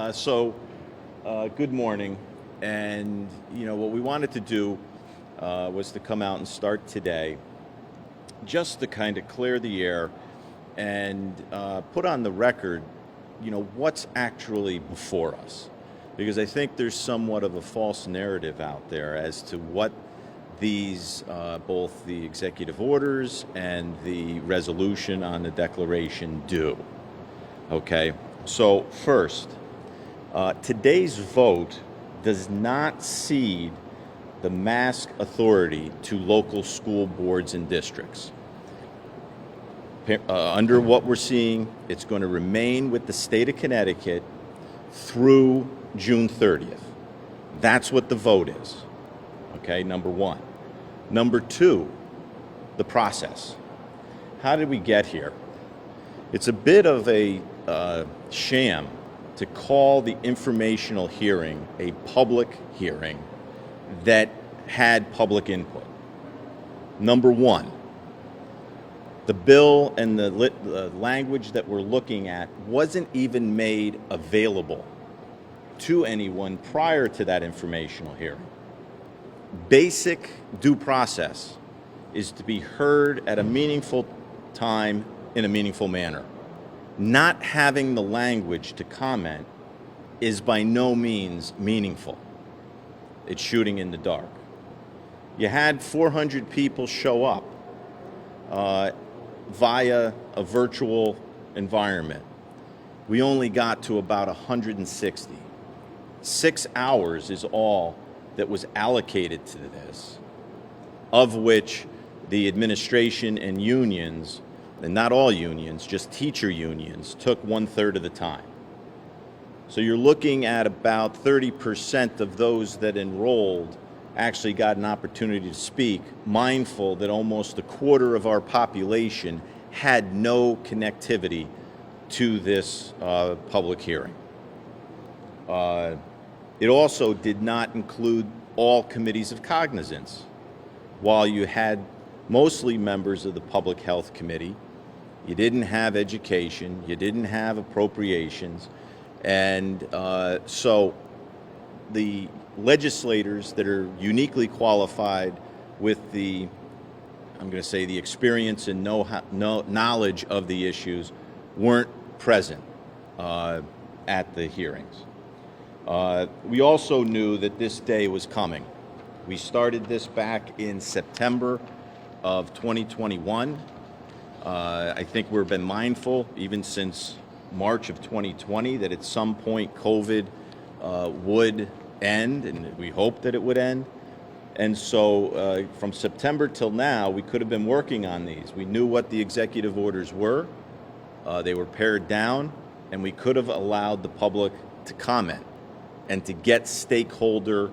Good morning. And, what we wanted to do was to come out and start today just to kind of clear the air and put on the record, what's actually before us. Because I think there's somewhat of a false narrative out there as to what these, both the executive orders and the resolution on the declaration do. Okay, so first, today's vote does not cede the mask authority to local school boards and districts. Under what we're seeing, it's going to remain with the state of Connecticut through June 30th. That's what the vote is. Okay, number one. Number two, the process. How did we get here? It's a bit of a sham to call the informational hearing a public hearing that had public input. Number one, the bill and the language that we're looking at wasn't even made available to anyone prior to that informational hearing. Basic due process is to be heard at a meaningful time in a meaningful manner. Not having the language to comment is by no means meaningful. It's shooting in the dark. You had 400 people show up via a virtual environment. We only got to about 160. 6 hours is all that was allocated to this, of which the administration and unions, and not all unions, just teacher unions, took 1/3 of the time. So you're looking at about 30% of those that enrolled actually got an opportunity to speak, mindful that almost a quarter of our population had no connectivity to this public hearing. It also did not include all committees of cognizance. While you had mostly members of the Public Health Committee, you didn't have education, you didn't have appropriations, and so the legislators that are uniquely qualified with the, I'm going to say, the experience and knowledge of the issues weren't present at the hearings. We also knew that this day was coming. We started this back in September of 2021. I think we've been mindful, even since March of 2020, that at some point COVID would end, and we hoped that it would end. And so from September till now, we could have been working on these. We knew what the executive orders were. They were pared down, and we could have allowed the public to comment and to get stakeholder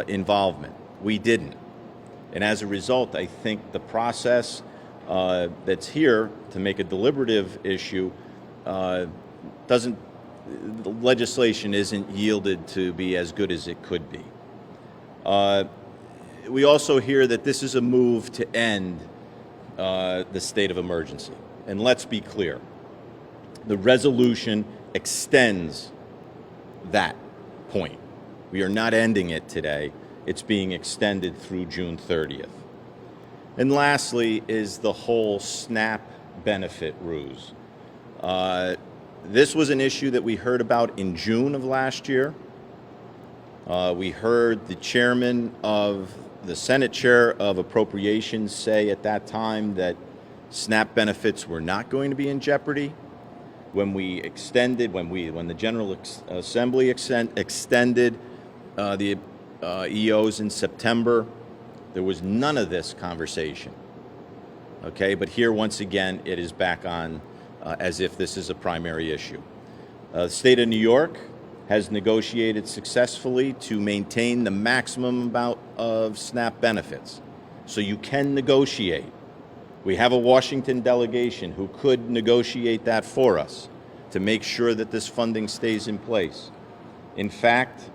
involvement. We didn't. And as a result, I think the process that's here to make a deliberative issue the legislation isn't yielded to be as good as it could be. We also hear that this is a move to end the state of emergency. And let's be clear, the resolution extends that point. We are not ending it today. It's being extended through June 30th. And lastly is the whole SNAP benefit ruse. This was an issue that we heard about in June of last year. We heard the chairman of the Senate chair of Appropriations say at that time that SNAP benefits were not going to be in jeopardy. When the General Assembly extended the EOs in September, there was none of this conversation. Okay, but here once again it is back on as if this is a primary issue. The state of New York has negotiated successfully to maintain the maximum amount of SNAP benefits. So you can negotiate. We have a Washington delegation who could negotiate that for us to make sure that this funding stays in place. In fact,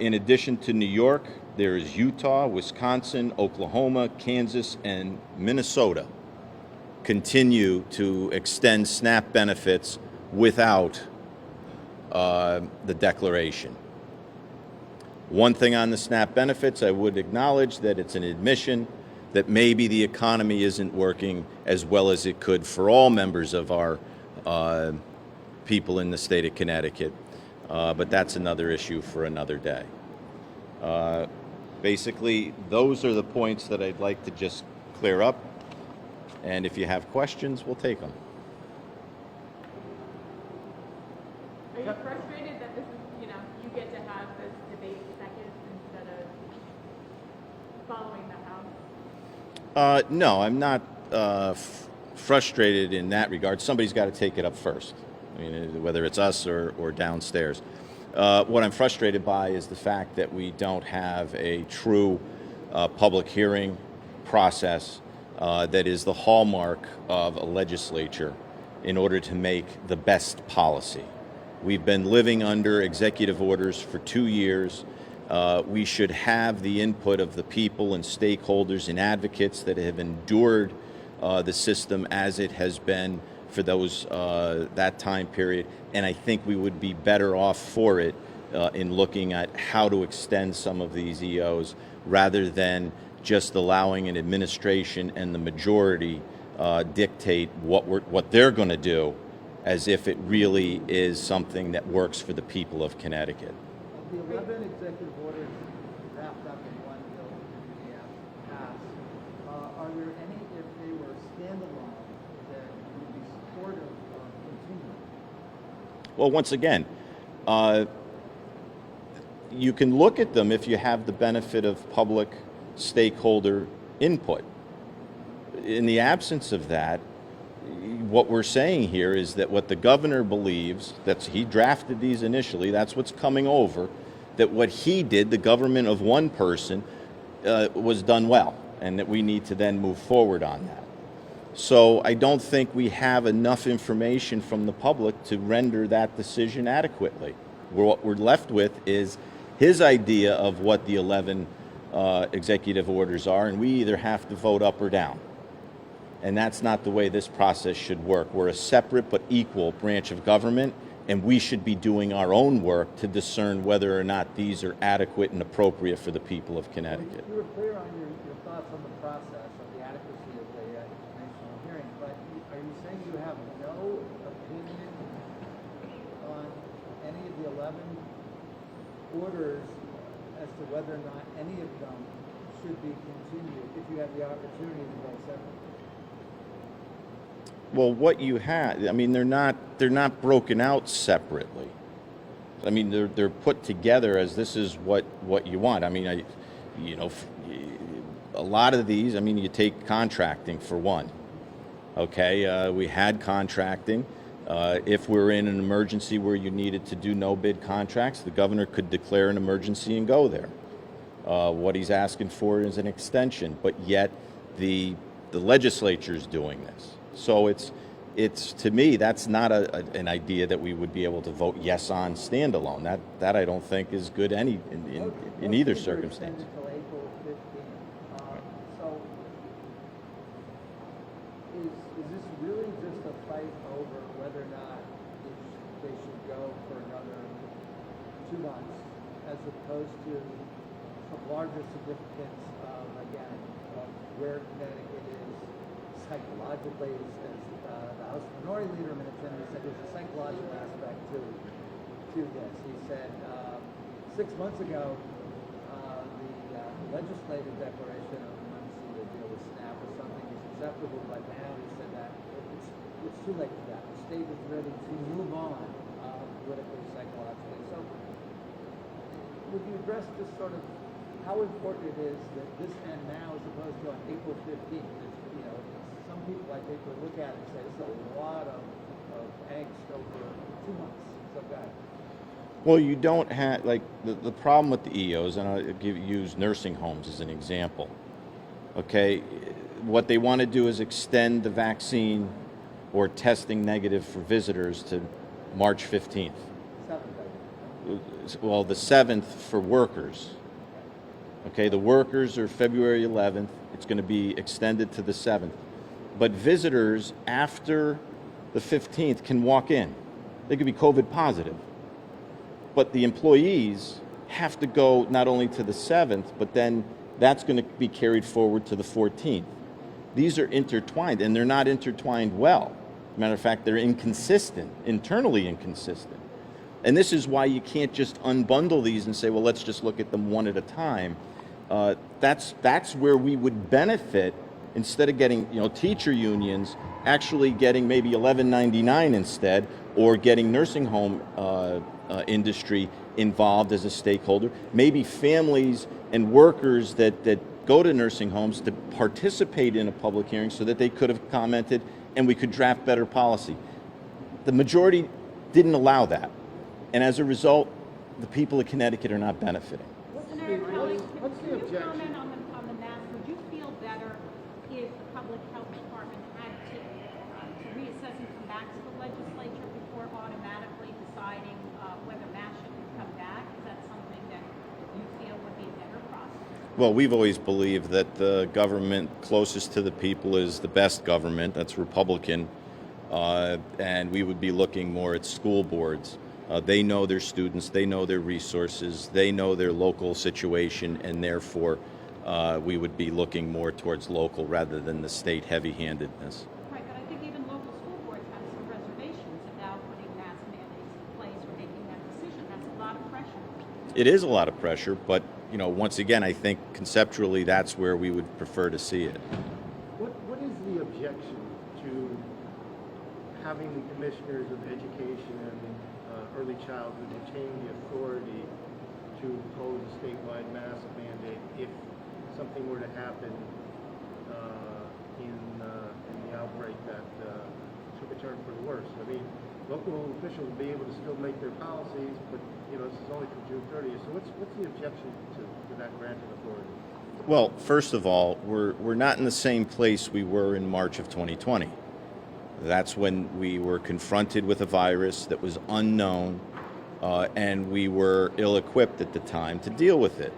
in addition to New York, there is Utah, Wisconsin, Oklahoma, Kansas, and Minnesota continue to extend SNAP benefits without the declaration. One thing on the SNAP benefits, I would acknowledge that it's an admission that maybe the economy isn't working as well as it could for all members of our people in the state of Connecticut, but that's another issue for another day. Basically, those are the points that I'd like to just clear up, and if you have questions, we'll take them. Are you frustrated that this is, you get to have this debate second instead of following the House? No, I'm not frustrated in that regard. Somebody's got to take it up first. I mean, whether it's us or downstairs. What I'm frustrated by is the fact that we don't have a true public hearing process that is the hallmark of a legislature in order to make the best policy. We've been living under executive orders for 2 years. We should have the input of the people and stakeholders and advocates that have endured the system as it has been for those that time period, and I think we would be better off for it in looking at how to extend some of these EOs rather than just allowing an administration and the majority dictate what they're going to do as if it really is something that works for the people of Connecticut. The 11 executive orders wrapped up in one bill we have passed. Are there any, if they were standalone, that you would be supportive of continuing? Well, once again, you can look at them if you have the benefit of public stakeholder input. In the absence of that, what we're saying here is that what the governor believes, he drafted these initially, that's what's coming over, that what he did, the government of one person, was done well, and that we need to then move forward on that. So I don't think we have enough information from the public to render that decision adequately. What we're left with is his idea of what the 11 executive orders are, and we either have to vote up or down. And that's not the way this process should work. We're a separate but equal branch of government, and we should be doing our own work to discern whether or not these are adequate and appropriate for the people of Connecticut. You were clear on your thoughts on the process of the adequacy of the informational hearing, but are you saying you have no opinion on any of the 11 orders as to whether or not any of them should be continued if you have the opportunity to vote separately? Well, what you had, I mean, they're not broken out separately. I mean, they're put together as this is what you want. I mean, a lot of these, I mean, you take contracting for one. Okay, we had contracting. If we're in an emergency where you needed to do no bid contracts, the governor could declare an emergency and go there. What he's asking for is an extension, but yet the legislature is doing this. So it's to me, that's not an idea that we would be able to vote yes on standalone. That I don't think is good in either circumstance. Until April 15th. So is this really just a fight over whether or not they should go for another 2 months, as opposed to some larger significance of, again, of where Connecticut is psychologically, as the House Minority Leader said, there's a psychological aspect to this. He said 6 months ago, the legislative declaration of emergency to deal with SNAP was something that's acceptable, but now he said that it's too late for that. The state is ready to move on politically, psychologically. So would you address just sort of how important it is that this end now as opposed to on April 15th? Some people, I think, would look at it and say, this is a lot of angst over 2 months. So go ahead. Well, you don't have, like, the problem with the EOs, and I'll use nursing homes as an example. Okay, what they want to do is extend the vaccine or testing negative for visitors to March 15th. 7th. Well, the 7th for workers. Okay, the workers are February 11th. It's going to be extended to the 7th. But visitors after the 15th can walk in. They could be COVID positive. but the employees have to go not only to the 7th, but then that's going to be carried forward to the 14th. These are intertwined, and they're not intertwined well. Matter of fact, they're inconsistent, internally inconsistent. And this is why you can't just unbundle these and say, well, let's just look at them one at a time. That's where we would benefit, instead of getting, teacher unions actually getting maybe $11.99 instead, or getting nursing home industry involved as a stakeholder, maybe families and workers that go to nursing homes to participate in a public hearing so that they could have commented and we could draft better policy. The majority didn't allow that. And as a result, the people of Connecticut are not benefiting. Senator Kelly, What's the can you objection? comment on the mask? Would you feel better if the public health department had to reassess and come back to the legislature before automatically deciding whether masks should come back? Is that something that you feel would be a better process? Well, we've always believed that the government closest to the people is the best government. That's Republican. And we would be looking more at school boards. They know their students, they know their resources, they know their local situation, and therefore we would be looking more towards local rather than the state heavy-handedness. Right, but I think even local school boards have some reservations about putting mask mandates in place or making that decision. That's a lot of pressure. It is a lot of pressure, but once again, I think conceptually that's where we would prefer to see it. What is the objection to having the commissioners of education and early childhood retain the authority to impose a statewide mask mandate if something were to happen in the outbreak that took a turn for the worse? I mean, local officials will be able to still make their policies, but this is only from June 30th. So what's the objection to that granted authority? Well, first of all, we're not in the same place we were in March of 2020. That's when we were confronted with a virus that was unknown, and we were ill-equipped at the time to deal with it.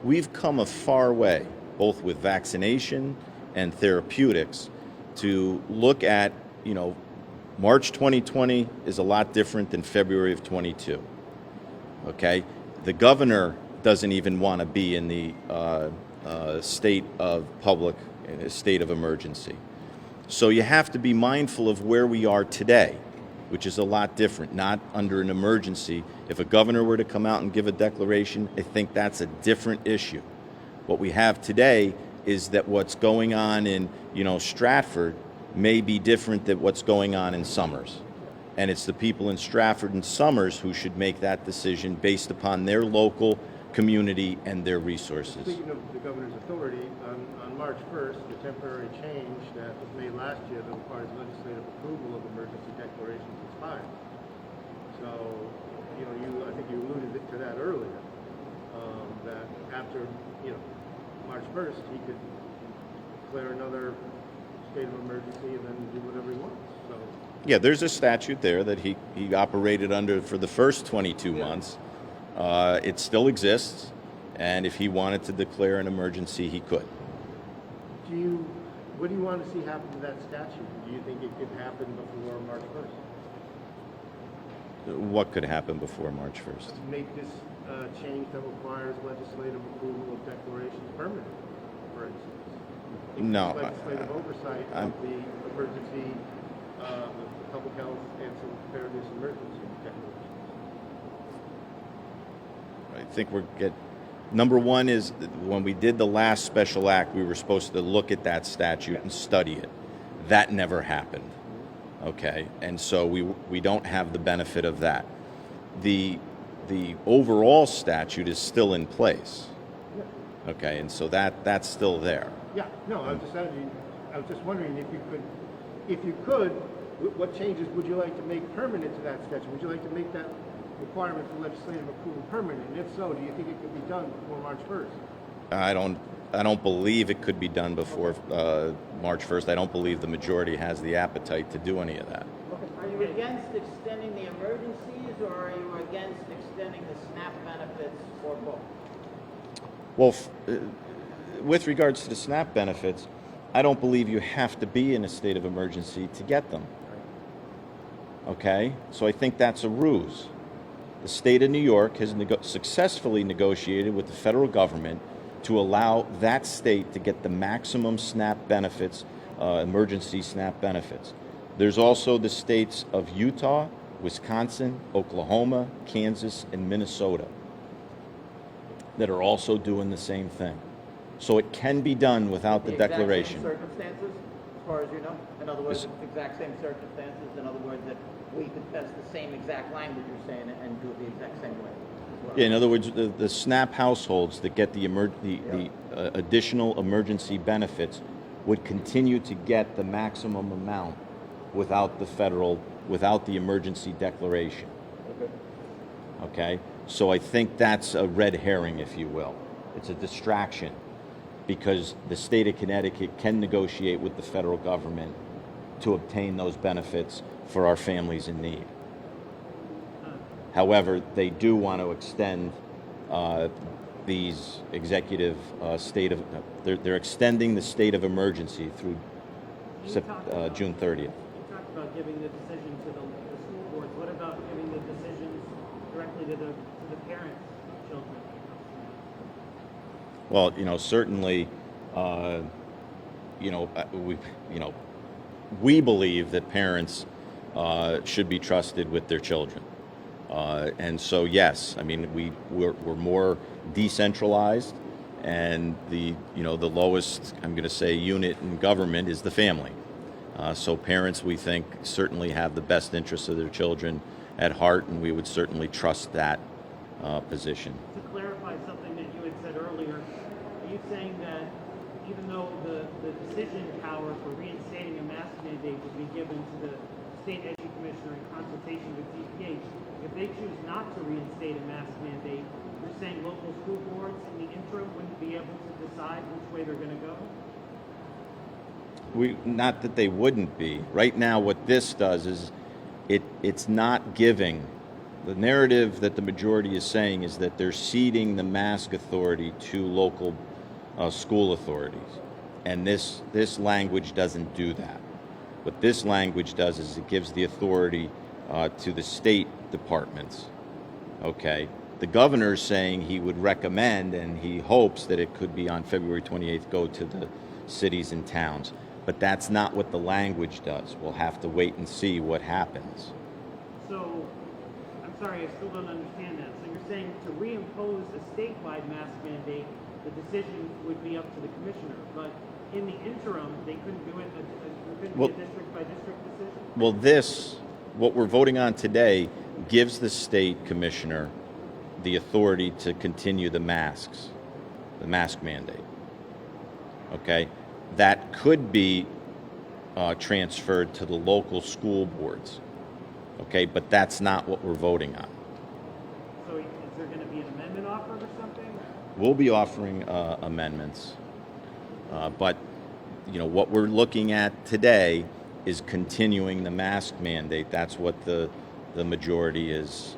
We've come a far way, both with vaccination and therapeutics, to look at, March 2020 is a lot different than February of 22. Okay? The governor doesn't even want to be in the state of emergency. So you have to be mindful of where we are today, which is a lot different, not under an emergency. If a governor were to come out and give a declaration, I think that's a different issue. What we have today is that what's going on in, Stratford may be different than what's going on in Somers. And it's the people in Stratford and Somers who should make that decision based upon their local community and their resources. Speaking of the governor's authority, on March 1st, the temporary change that was made last year that requires legislative approval of emergency declarations expired. So, I think you alluded to that earlier, that after, March 1st, he could declare another state of emergency and then do whatever he wants. So, Yeah, there's a statute there that he operated under for the first 22 months. It still exists, and if he wanted to declare an emergency, he could. what do you want to see happen to that statute? Do you think it could happen before March 1st? What could happen before March 1st? Make this change that requires legislative approval of declarations permanent, for instance. No, Legislative oversight of the emergency, the public health and civil preparedness emergency declarations. I think number one is when we did the last special act, we were supposed to look at that statute and study it. That never happened. Okay, and so we don't have the benefit of that. The overall statute is still in place. Yeah. Okay, and so that's still there. Yeah, no, I was just wondering if you could, what changes would you like to make permanent to that statute? Would you like to make that requirement for legislative approval permanent? And if so, do you think it could be done before March 1st? I don't believe it could be done before March 1st. I don't believe the majority has the appetite to do any of that. Are you against extending the emergencies, or are you against extending the SNAP benefits, or both? Well, with regards to the SNAP benefits, I don't believe you have to be in a state of emergency to get them. Okay? So I think that's a ruse. the state of New York has successfully negotiated with the federal government to allow that state to get the maximum SNAP benefits, emergency SNAP benefits. There's also the states of Utah, Wisconsin, Oklahoma, Kansas, and Minnesota that are also doing the same thing. So it can be done without the declaration. Exact same circumstances, as far as you know? In other words, exact same circumstances, in other words, that we could test the same exact language you're saying and do it the exact same way as well. Yeah, in other words, the SNAP households that get the additional emergency benefits would continue to get the maximum amount without the emergency declaration. Okay? So I think that's a red herring, if you will. It's a distraction because the state of Connecticut can negotiate with the federal government to obtain those benefits for our families in need. However, they do want to extend these executive they're extending the state of emergency through June 30th. You talked about giving the decision to the school boards. What about giving the decisions directly to the parents of children? Well, certainly, we believe that parents should be trusted with their children. And so, yes, I mean, we're more decentralized, and the lowest, I'm going to say, unit in government is the family. So parents, we think, certainly have the best interests of their children at heart, and we would certainly trust that position. To clarify something that you had said earlier, are you saying that even though the decision power for reinstating a mask mandate would be given to the state education commissioner in consultation with DPH, if they choose not to reinstate a mask mandate, you're saying local school boards in the interim wouldn't be able to decide which way they're going to go? Not that they wouldn't be. Right now, what this does is it's not giving. The narrative that the majority is saying is that they're ceding the mask authority to local school authorities. And this language doesn't do that. What this language does is it gives the authority to the state departments. Okay? The governor's saying he would recommend, and he hopes that it could be on February 28th, go to the cities and towns. But that's not what the language does. We'll have to wait and see what happens. So, I'm sorry, I still don't understand that. So you're saying to reimpose a statewide mask mandate, the decision would be up to the commissioner, but in the interim, they couldn't do it. It couldn't be a district by district decision. Well, what we're voting on today, gives the state commissioner the authority to continue the mask mandate. Okay, that could be transferred to the local school boards. Okay, but that's not what we're voting on. So is there going to be an amendment offered or something? We'll be offering amendments, but what we're looking at today is continuing the mask mandate. That's what the majority is.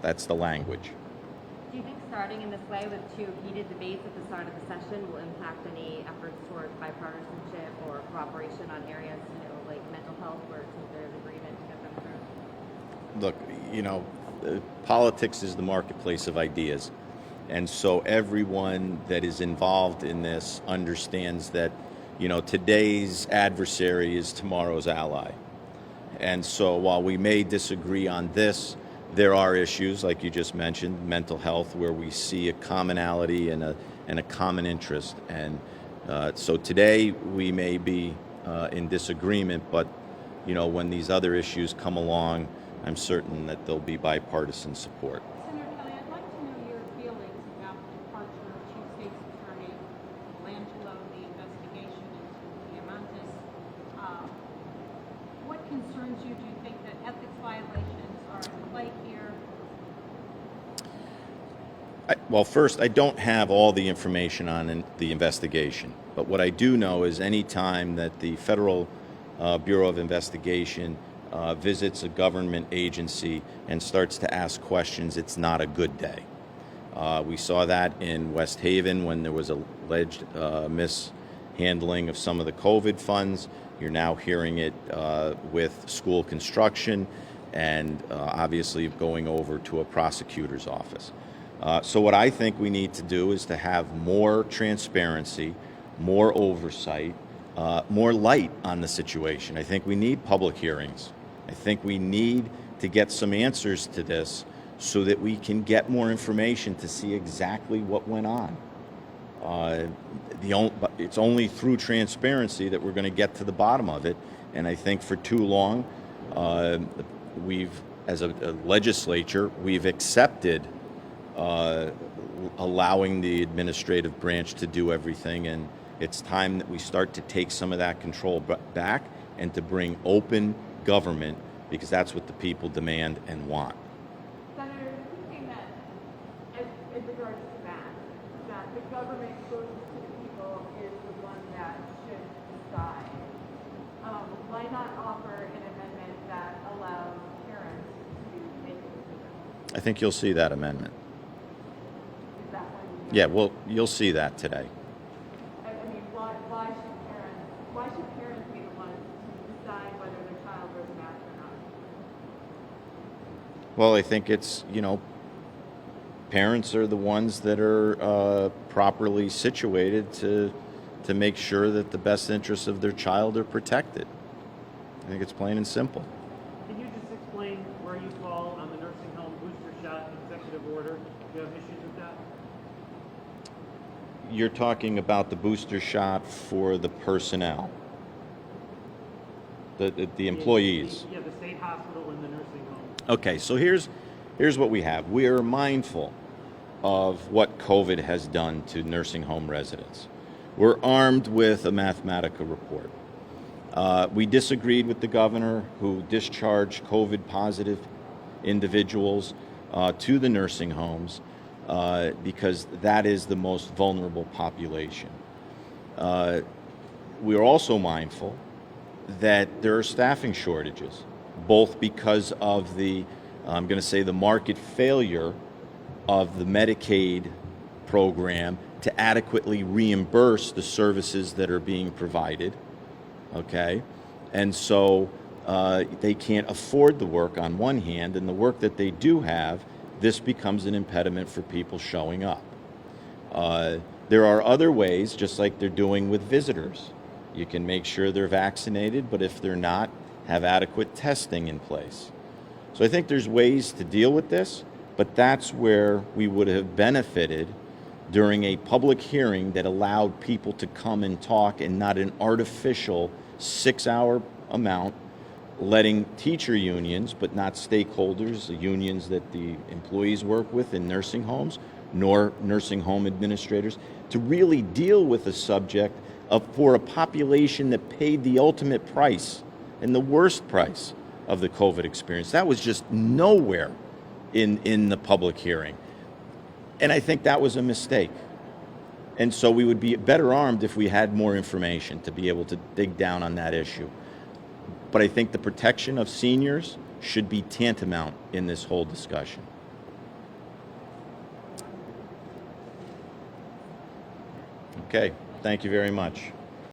That's the language. Do you think starting in this way with two heated debates at the start of the session will impact any efforts toward bipartisanship or cooperation on areas, like mental health, where there's agreement to get them through? Look, politics is the marketplace of ideas. And so everyone that is involved in this understands that, today's adversary is tomorrow's ally. And so while we may disagree on this, there are issues, like you just mentioned, mental health, where we see a commonality and a common interest. And so today we may be in disagreement, but when these other issues come along, I'm certain that there'll be bipartisan support. Senator Kelly, I'd like to know your feelings about the departure of Chief State's Attorney Langelo, the investigation into Diamantis. What concerns you? Do you think that ethics violations are at play here? Well, first, I don't have all the information on the investigation, but what I do know is any time that the Federal Bureau of Investigation visits a government agency and starts to ask questions, it's not a good day. We saw that in West Haven when there was alleged mishandling of some of the COVID funds. You're now hearing it with school construction. and obviously going over to a prosecutor's office. So what I think we need to do is to have more transparency, more oversight, more light on the situation. I think we need public hearings. I think we need to get some answers to this so that we can get more information to see exactly what went on. It's only through transparency that we're going to get to the bottom of it. And I think for too long, as a legislature, we've accepted allowing the administrative branch to do everything. And it's time that we start to take some of that control back and to bring open government, because that's what the people demand and want. Senator, you think that, as regards to that the government closest to the people is the one that should decide. Why not offer an amendment that allows parents to make a decision? I think you'll see that amendment. Is that one? Yeah, well, you'll see that today. I mean, why should parents be the ones to decide whether their child wears a mask or not? Well, I think it's, parents are the ones that are properly situated to make sure that the best interests of their child are protected. I think it's plain and simple. Can you just explain where you fall on the nursing home booster shot executive order? Do you have issues with that? You're talking about the booster shot for the personnel, the employees. Yeah, the state hospital and the nursing home. Okay, so here's what we have. We are mindful of what COVID has done to nursing home residents. We're armed with a Mathematica report. We disagreed with the governor who discharged COVID-positive individuals to the nursing homes because that is the most vulnerable population. We're also mindful that there are staffing shortages, both because of the market failure of the Medicaid program to adequately reimburse the services that are being provided, okay? And so they can't afford the work on one hand, and the work that they do have, this becomes an impediment for people showing up. There are other ways, just like they're doing with visitors. You can make sure they're vaccinated, but if they're not, have adequate testing in place. So I think there's ways to deal with this, but that's where we would have benefited during a public hearing that allowed people to come and talk, and not an artificial 6-hour amount, letting teacher unions, but not stakeholders, the unions that the employees work with in nursing homes, nor nursing home administrators, to really deal with the subject for a population that paid the ultimate price and the worst price of the COVID experience. That was just nowhere in the public hearing. And I think that was a mistake. And so we would be better armed if we had more information to be able to dig down on that issue. But I think the protection of seniors should be tantamount in this whole discussion. Okay, thank you very much.